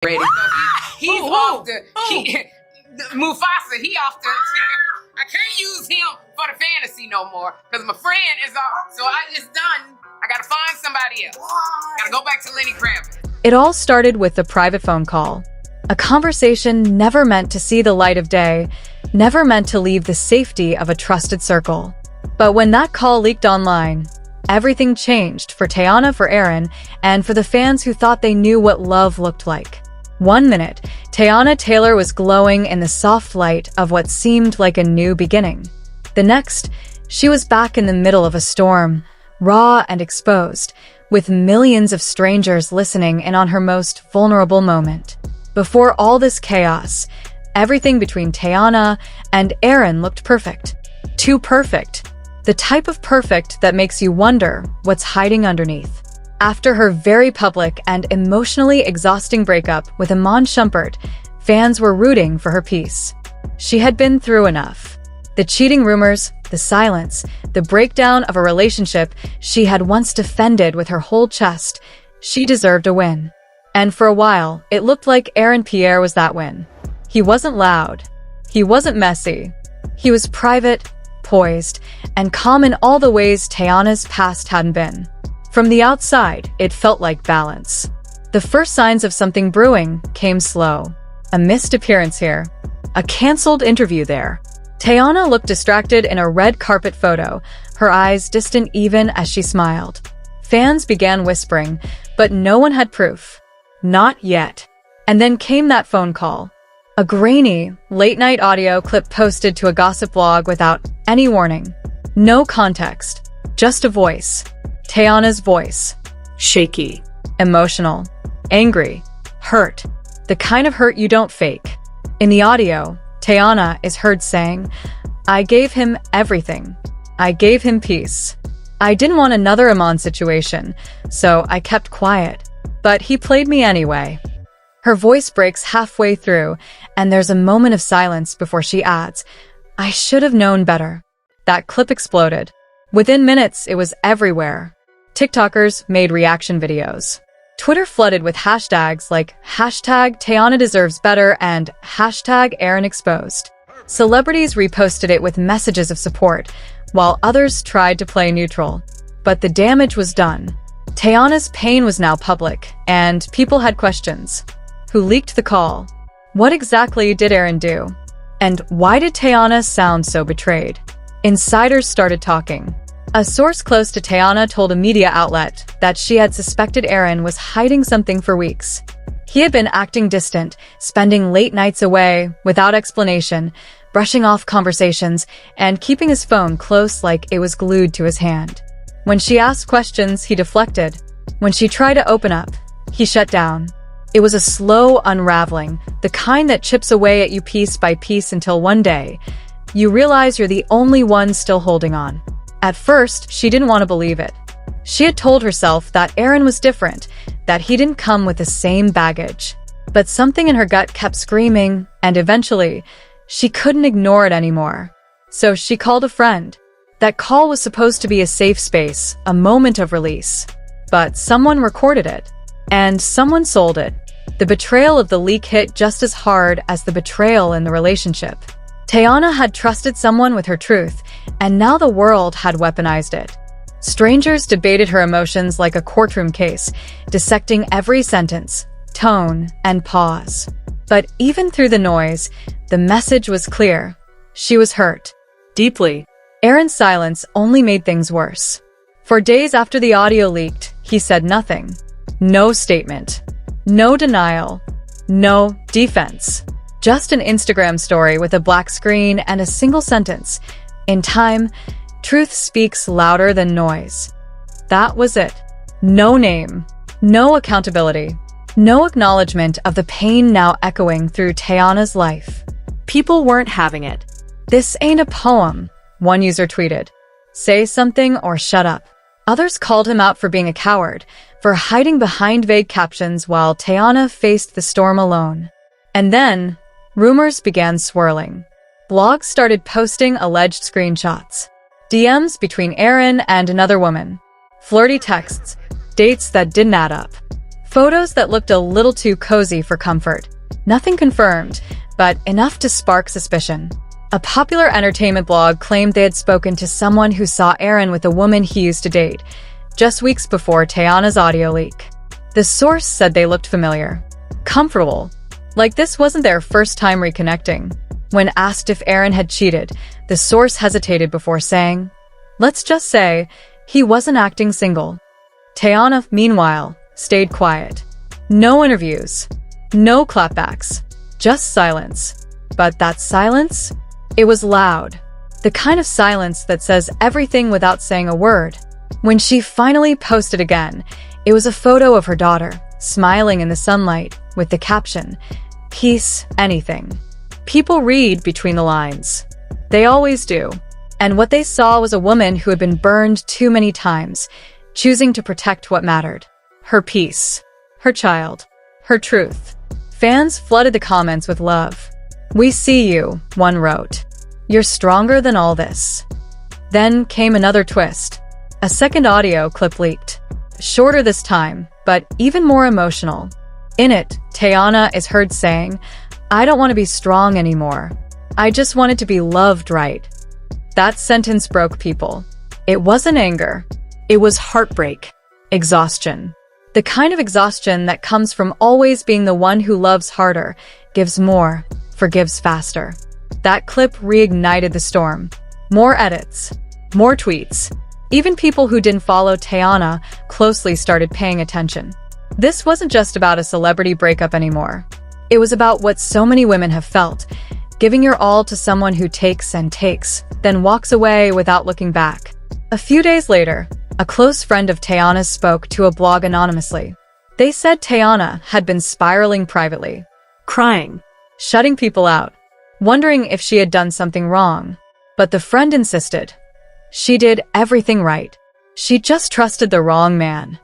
ready. So he's off Mufasa, he off the, I can't use him for the fantasy no more because my friend is off. So it's done. I gotta find somebody else. Gotta go back to Lenny Kravitz. It all started with a private phone call. A conversation never meant to see the light of day, never meant to leave the safety of a trusted circle. But when that call leaked online, everything changed for Teyana, for Aaron, and for the fans who thought they knew what love looked like. 1 minute, Teyana Taylor was glowing in the soft light of what seemed like a new beginning. The next, she was back in the middle of a storm, raw and exposed, with millions of strangers listening in on her most vulnerable moment. Before all this chaos, everything between Teyana and Aaron looked perfect. Too perfect. The type of perfect that makes you wonder what's hiding underneath. After her very public and emotionally exhausting breakup with Iman Shumpert, fans were rooting for her peace. She had been through enough. The cheating rumors, the silence, the breakdown of a relationship she had once defended with her whole chest. She deserved a win. And for a while, it looked like Aaron Pierre was that win. He wasn't loud. He wasn't messy. He was private, poised, and calm in all the ways Teyana's past hadn't been. From the outside, it felt like balance. The first signs of something brewing came slow. A missed appearance here. A canceled interview there. Teyana looked distracted in a red carpet photo, her eyes distant even as she smiled. Fans began whispering, but no one had proof. Not yet. And then came that phone call. A grainy, late-night audio clip posted to a gossip blog without any warning. No context. Just a voice. Teyana's voice. Shaky. Emotional. Angry. Hurt. The kind of hurt you don't fake. In the audio, Teyana is heard saying, "I gave him everything. I gave him peace. I didn't want another Iman situation, so I kept quiet. But he played me anyway." Her voice breaks halfway through, and there's a moment of silence before she adds, "I should have known better." That clip exploded. Within minutes, it was everywhere. TikTokers made reaction videos. Twitter flooded with hashtags like #TeyanaDeservesBetter and #AaronExposed. Celebrities reposted it with messages of support, while others tried to play neutral. But the damage was done. Teyana's pain was now public, and people had questions. Who leaked the call? What exactly did Aaron do? And why did Teyana sound so betrayed? Insiders started talking. A source close to Teyana told a media outlet that she had suspected Aaron was hiding something for weeks. He had been acting distant, spending late nights away, without explanation, brushing off conversations, and keeping his phone close like it was glued to his hand. When she asked questions, he deflected. When she tried to open up, he shut down. It was a slow unraveling, the kind that chips away at you piece by piece until one day, you realize you're the only one still holding on. At first, she didn't want to believe it. She had told herself that Aaron was different, that he didn't come with the same baggage. But something in her gut kept screaming, and eventually, she couldn't ignore it anymore. So she called a friend. That call was supposed to be a safe space, a moment of release. But someone recorded it. And someone sold it. The betrayal of the leak hit just as hard as the betrayal in the relationship. Teyana had trusted someone with her truth, and now the world had weaponized it. Strangers debated her emotions like a courtroom case, dissecting every sentence, tone, and pause. But even through the noise, the message was clear. She was hurt. Deeply. Aaron's silence only made things worse. For days after the audio leaked, he said nothing. No statement. No denial. No defense. Just an Instagram story with a black screen and a single sentence. In time, truth speaks louder than noise. That was it. No name. No accountability. No acknowledgement of the pain now echoing through Teyana's life. People weren't having it. "This ain't a poem," one user tweeted. "Say something or shut up." Others called him out for being a coward, for hiding behind vague captions while Teyana faced the storm alone. And then, rumors began swirling. Blogs started posting alleged screenshots. DMs between Aaron and another woman. Flirty texts. Dates that didn't add up. Photos that looked a little too cozy for comfort. Nothing confirmed, but enough to spark suspicion. A popular entertainment blog claimed they had spoken to someone who saw Aaron with a woman he used to date, just weeks before Teyana's audio leak. The source said they looked familiar, comfortable, like this wasn't their first time reconnecting. When asked if Aaron had cheated, the source hesitated before saying, "Let's just say he wasn't acting single." Teyana, meanwhile, stayed quiet. No interviews, no clapbacks, just silence. But that silence? It was loud. The kind of silence that says everything without saying a word. When she finally posted again, it was a photo of her daughter, smiling in the sunlight, with the caption, "Peace, anything." People read between the lines. They always do. And what they saw was a woman who had been burned too many times, choosing to protect what mattered. Her peace, her child, her truth. Fans flooded the comments with love. "We see you," one wrote. "You're stronger than all this." Then came another twist. A second audio clip leaked. Shorter this time, but even more emotional. In it, Teyana is heard saying, "I don't want to be strong anymore. I just wanted to be loved right." That sentence broke people. It wasn't anger. It was heartbreak. Exhaustion. The kind of exhaustion that comes from always being the one who loves harder, gives more, forgives faster. That clip reignited the storm. More edits. More tweets. Even people who didn't follow Teyana closely started paying attention. This wasn't just about a celebrity breakup anymore. It was about what so many women have felt, giving your all to someone who takes and takes, then walks away without looking back. A few days later, a close friend of Teyana's spoke to a blog anonymously. They said Teyana had been spiraling privately, crying, shutting people out, wondering if she had done something wrong. But the friend insisted. She did everything right. She just trusted the wrong man.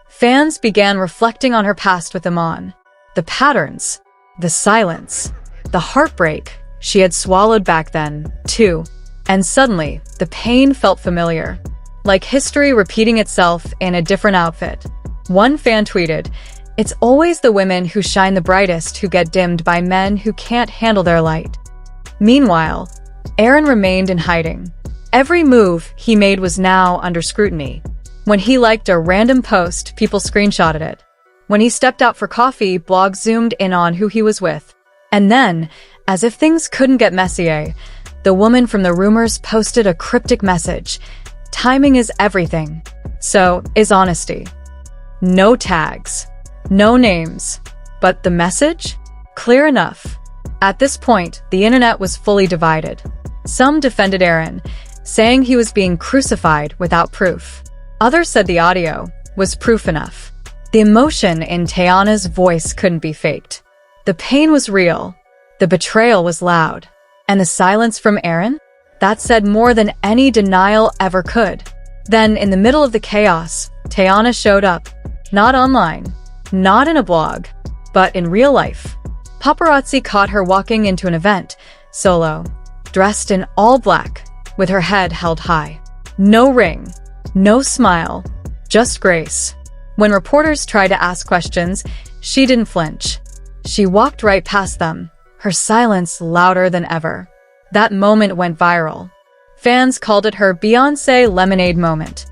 Fans began reflecting on her past with Iman. The patterns, the silence, the heartbreak she had swallowed back then, too. And suddenly, the pain felt familiar, like history repeating itself in a different outfit. One fan tweeted, "It's always the women who shine the brightest who get dimmed by men who can't handle their light." Meanwhile, Aaron remained in hiding. Every move he made was now under scrutiny. When he liked a random post, people screenshotted it. When he stepped out for coffee, blogs zoomed in on who he was with. And then, as if things couldn't get messier, the woman from the rumors posted a cryptic message. "Timing is everything. So is honesty." No tags. No names. But the message? Clear enough. At this point, the internet was fully divided. Some defended Aaron, saying he was being crucified without proof. Others said the audio was proof enough. The emotion in Teyana's voice couldn't be faked. The pain was real. The betrayal was loud. And the silence from Aaron? That said more than any denial ever could. Then, in the middle of the chaos, Teyana showed up. Not online. Not in a blog. But in real life. Paparazzi caught her walking into an event, solo, dressed in all black, with her head held high. No ring. No smile. Just grace. When reporters tried to ask questions, she didn't flinch. She walked right past them, her silence louder than ever. That moment went viral. Fans called it her Beyoncé lemonade moment.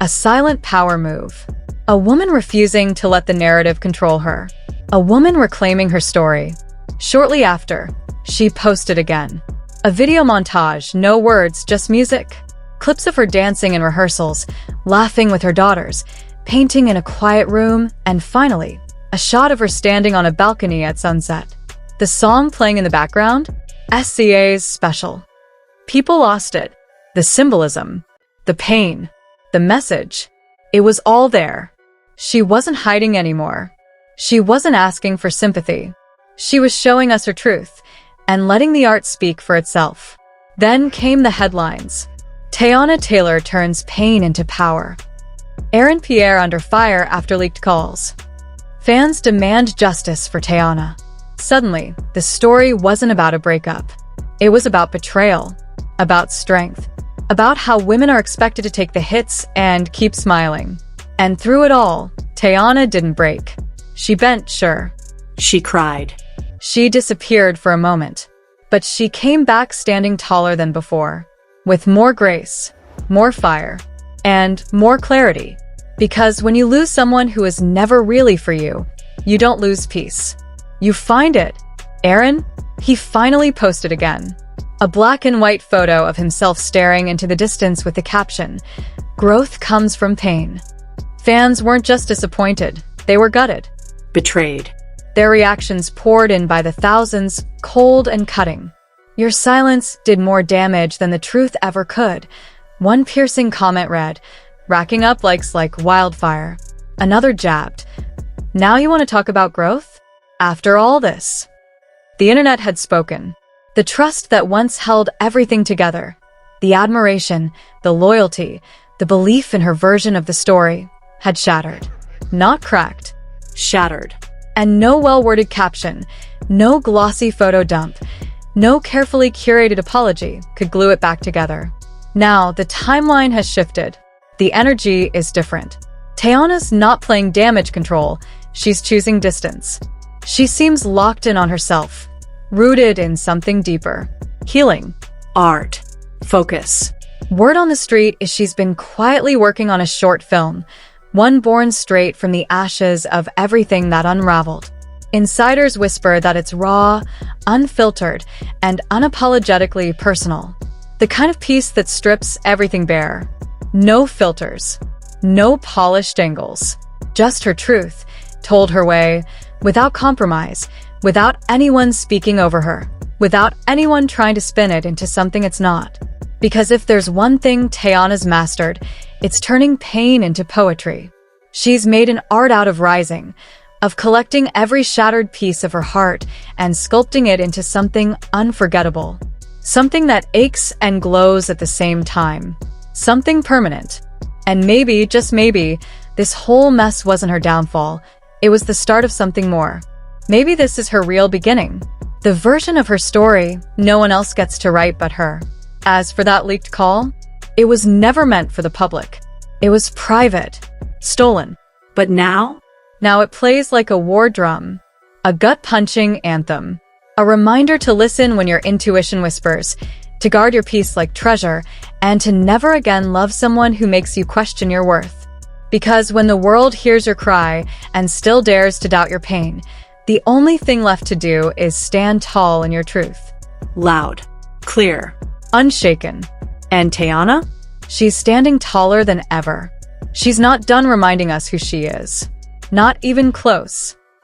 A silent power move. A woman refusing to let the narrative control her. A woman reclaiming her story. Shortly after, she posted again. A video montage, no words, just music. Clips of her dancing in rehearsals, laughing with her daughters, painting in a quiet room, and finally, a shot of her standing on a balcony at sunset. The song playing in the background? SCA's Special. People lost it. The symbolism. The pain. The message. It was all there. She wasn't hiding anymore. She wasn't asking for sympathy. She was showing us her truth, and letting the art speak for itself. Then came the headlines. Teyana Taylor turns pain into power. Aaron Pierre under fire after leaked calls. Fans demand justice for Teyana. Suddenly, the story wasn't about a breakup. It was about betrayal, about strength, about how women are expected to take the hits and keep smiling. And through it all, Teyana didn't break. She bent, sure. She cried. She disappeared for a moment. But she came back standing taller than before, with more grace, more fire, and more clarity. Because when you lose someone who is never really for you, you don't lose peace. You find it. Aaron? He finally posted again. A black and white photo of himself staring into the distance with the caption, "Growth comes from pain." Fans weren't just disappointed, they were gutted. Betrayed. Their reactions poured in by the thousands, cold and cutting. "Your silence did more damage than the truth ever could." One piercing comment read, racking up likes like wildfire. Another jabbed, "Now you want to talk about growth? After all this?" The internet had spoken. The trust that once held everything together, the admiration, the loyalty, the belief in her version of the story, had shattered. Not cracked. Shattered. And no well-worded caption, no glossy photo dump, no carefully curated apology could glue it back together. Now, the timeline has shifted. The energy is different. Teyana's not playing damage control, she's choosing distance. She seems locked in on herself, rooted in something deeper. Healing. Art. Focus. Word on the street is she's been quietly working on a short film, one born straight from the ashes of everything that unraveled. Insiders whisper that it's raw, unfiltered, and unapologetically personal. The kind of piece that strips everything bare. No filters. No polished angles. Just her truth, told her way, without compromise, without anyone speaking over her, without anyone trying to spin it into something it's not. Because if there's one thing Teyana's mastered, it's turning pain into poetry. She's made an art out of rising, of collecting every shattered piece of her heart and sculpting it into something unforgettable. Something that aches and glows at the same time. Something permanent. And maybe, just maybe, this whole mess wasn't her downfall. It was the start of something more. Maybe this is her real beginning. The version of her story no one else gets to write but her. As for that leaked call, it was never meant for the public. It was private. Stolen. But now? Now it plays like a war drum. A gut-punching anthem. A reminder to listen when your intuition whispers, to guard your peace like treasure, and to never again love someone who makes you question your worth. Because when the world hears your cry and still dares to doubt your pain, the only thing left to do is stand tall in your truth. Loud. Clear. Unshaken. And Teyana? She's standing taller than ever. She's not done reminding us who she is. Not even close.